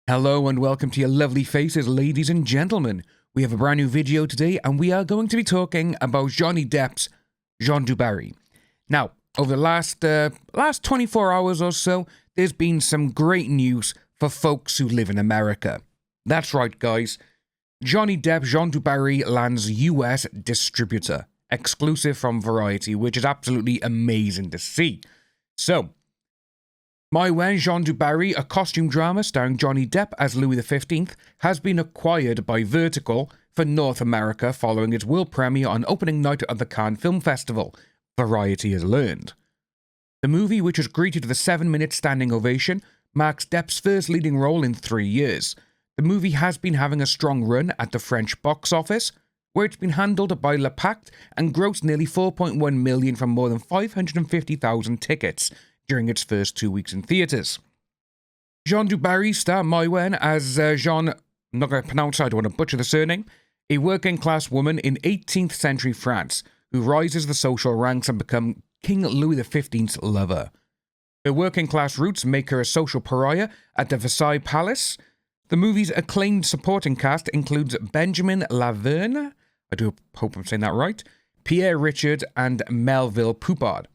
Hello and welcome to your lovely faces, ladies and gentlemen. We have a brand new video today and we are going to be talking about Johnny Depp's Jeanne du Barry. Now, over the last 24 hours or so, there's been some great news for folks who live in America. That's right, guys. Johnny Depp Jeanne du Barry lands US distributor, exclusive from Variety, which is absolutely amazing to see. So, Marianne Jeanne du Barry, a costume drama starring Johnny Depp as Louis XV, has been acquired by Vertical for North America following its world premiere on opening night of the Cannes Film Festival, Variety has learned. The movie, which was greeted with a 7-minute standing ovation, marks Depp's first leading role in 3 years. The movie has been having a strong run at the French box office, where it's been handled by Le Pacte and grossed nearly $4.1 million from more than 550,000 tickets during its first 2 weeks in theatres. Jeanne du Barry star Marianne as Jeanne, I'm not going to pronounce it, I don't want to butcher the surname, a working-class woman in 18th century France who rises the social ranks and becomes King Louis XV's lover. Her working-class roots make her a social pariah at the Versailles Palace. The movie's acclaimed supporting cast includes Benjamin Laverne, I do hope I'm saying that right, Pierre Richard and Melville Poupard.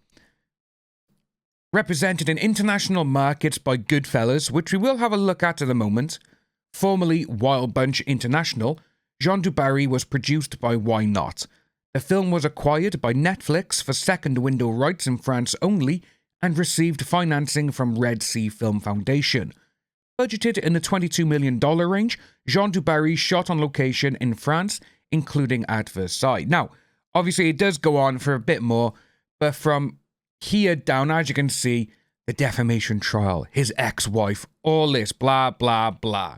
Represented in international markets by Goodfellas, which we will have a look at in a moment, formerly Wild Bunch International, Jeanne du Barry was produced by Why Not? The film was acquired by Netflix for second window rights in France only and received financing from Red Sea Film Foundation. Budgeted in the $22 million range, Jeanne du Barry shot on location in France, including at Versailles. Now, obviously it does go on for a bit more, but from here down, as you can see, the defamation trial, his ex-wife, all this, blah, blah, blah.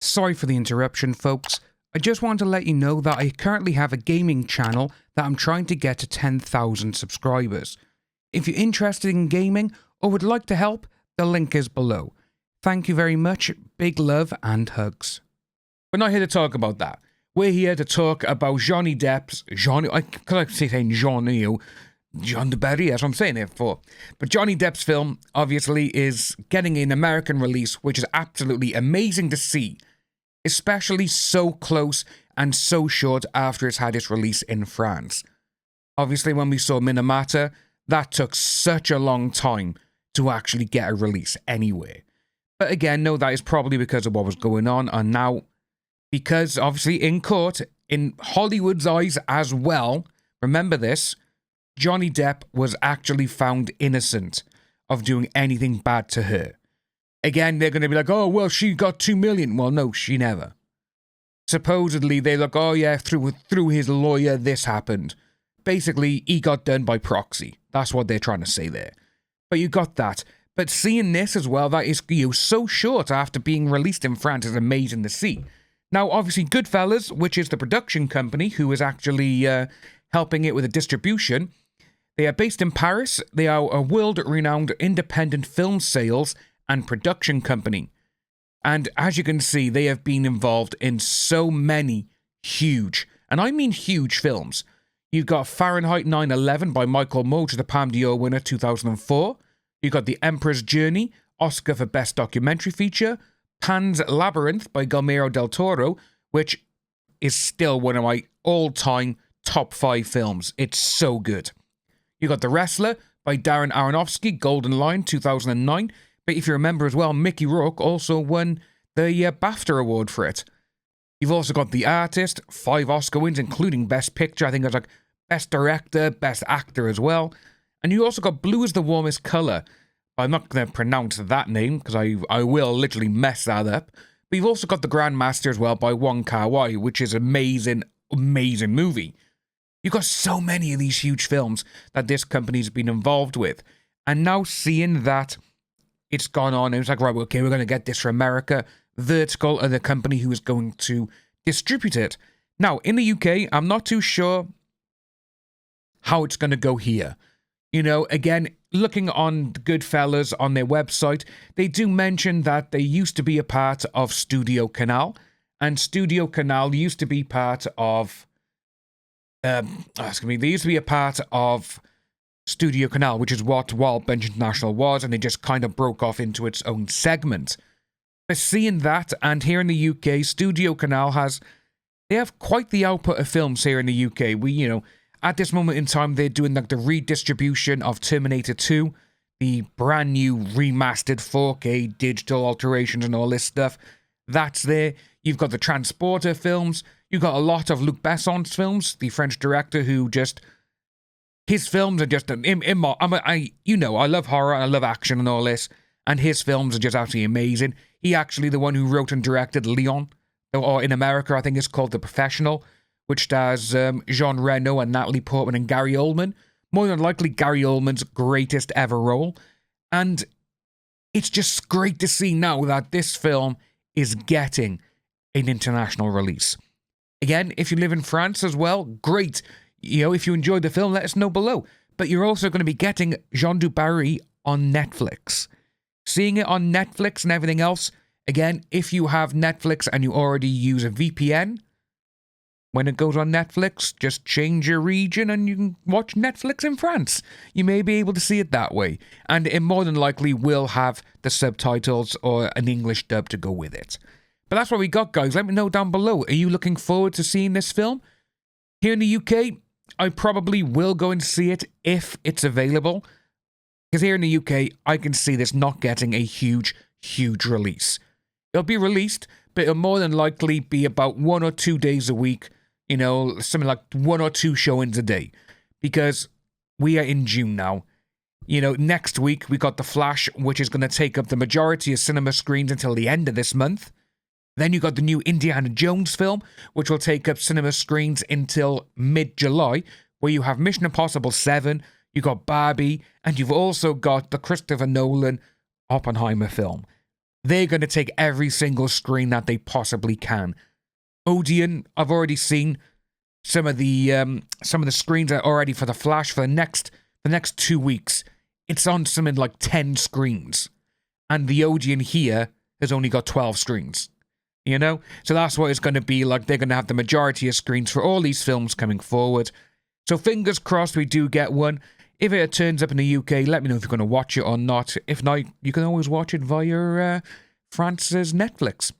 Sorry for the interruption, folks. I just want to let you know that I currently have a gaming channel that I'm trying to get to 10,000 subscribers. If you're interested in gaming or would like to help, the link is below. Thank you very much, big love and hugs. We're not here to talk about that. We're here to talk about Johnny Depp's, Jeanne du Barry, that's what I'm saying it for. But Johnny Depp's film, obviously, is getting an American release, which is absolutely amazing to see, especially so close and so short after it's had its release in France. Obviously, when we saw Minamata, that took such a long time to actually get a release anyway. But again, no, that is probably because of what was going on, and now, because obviously in court, in Hollywood's eyes as well, remember this, Johnny Depp was actually found innocent of doing anything bad to her. Again, they're going to be like, oh, well, she got $2 million. Well, no, she never. Supposedly, they look, oh, yeah, through his lawyer, this happened. Basically, he got done by proxy. That's what they're trying to say there. But you got that. But seeing this as well, that is so short after being released in France is amazing to see. Now, obviously, Goodfellas, which is the production company who is actually helping it with the distribution, they are based in Paris. They are a world-renowned independent film sales and production company. And as you can see, they have been involved in so many huge, and I mean huge films. You've got Fahrenheit 9/11 by Michael Moore, which is the Palme d'Or winner 2004. You've got The Emperor's Journey, Oscar for Best Documentary Feature. Pan's Labyrinth by Guillermo del Toro, which is still one of my all-time top 5 films. It's so good. You got The Wrestler by Darren Aronofsky, Golden Lion, 2009. But if you remember as well, Mickey Rourke also won the BAFTA award for it. You've also got The Artist, 5 Oscar wins, including Best Picture. I think there's like Best Director, Best Actor as well. And you also got Blue is the Warmest Color. I'm not going to pronounce that name because I will literally mess that up. But you've also got The Grandmaster as well by Wong Kar-wai, which is an amazing, amazing movie. You've got so many of these huge films that this company's been involved with. And now seeing that it's gone on, and it's like, right, okay, we're going to get this for America. Vertical are the company who is going to distribute it. Now, in the UK, I'm not too sure how it's going to go here. You know, again, looking on Goodfellas on their website, they do mention that they used to be a part of Studio Canal. And Studio Canal used to be part of... they used to be a part of Studio Canal, which is what Wild Bunch International was, and they just kind of broke off into its own segment. But seeing that, and here in the UK, Studio Canal they have quite the output of films here in the UK. At this moment in time, they're doing like the redistribution of Terminator 2, the brand new remastered 4K digital alterations and all this stuff. That's there. You've got the Transporter films. You've got a lot of Luc Besson's films, the French director his films are just, I love horror, I love action and all this, and his films are just absolutely amazing. He actually the one who wrote and directed Leon, or in America, I think it's called The Professional, which stars Jean Reno and Natalie Portman and Gary Oldman. More than likely, Gary Oldman's greatest ever role. And it's just great to see now that this film is getting an international release. Again, if you live in France as well, great. If you enjoyed the film, let us know below. But you're also going to be getting Jean du Barry on Netflix. Seeing it on Netflix and everything else, again, if you have Netflix and you already use a VPN, when it goes on Netflix, just change your region and you can watch Netflix in France. You may be able to see it that way. And it more than likely will have the subtitles or an English dub to go with it. But that's what we got, guys. Let me know down below. Are you looking forward to seeing this film? Here in the UK, I probably will go and see it if it's available. Because here in the UK, I can see this not getting a huge, huge release. It'll be released, but it'll more than likely be about 1 or 2 days a week. Something like 1 or 2 showings a day. Because we are in June now. Next week we got The Flash, which is going to take up the majority of cinema screens until the end of this month. Then you got the new Indiana Jones film, which will take up cinema screens until mid-July, where you have Mission Impossible 7, you got Barbie, and you've also got the Christopher Nolan Oppenheimer film. They're going to take every single screen that they possibly can. Odeon, I've already seen some of the screens are already for The Flash for the next 2 weeks. It's on something like 10 screens. And the Odeon here has only got 12 screens. So that's what it's going to be like. They're going to have the majority of screens for all these films coming forward. So fingers crossed we do get one. If it turns up in the UK, let me know if you're going to watch it or not. If not, you can always watch it via France's Netflix.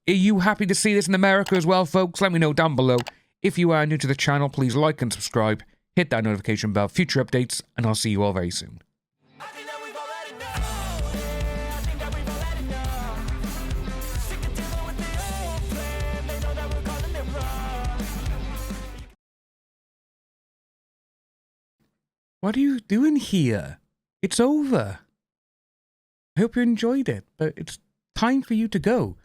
Are you happy to see this in America as well, folks? Let me know down below. If you are new to the channel, please like and subscribe. Hit that notification bell for future updates, and I'll see you all very soon. What are you doing here? It's over. I hope you enjoyed it, but it's time for you to go.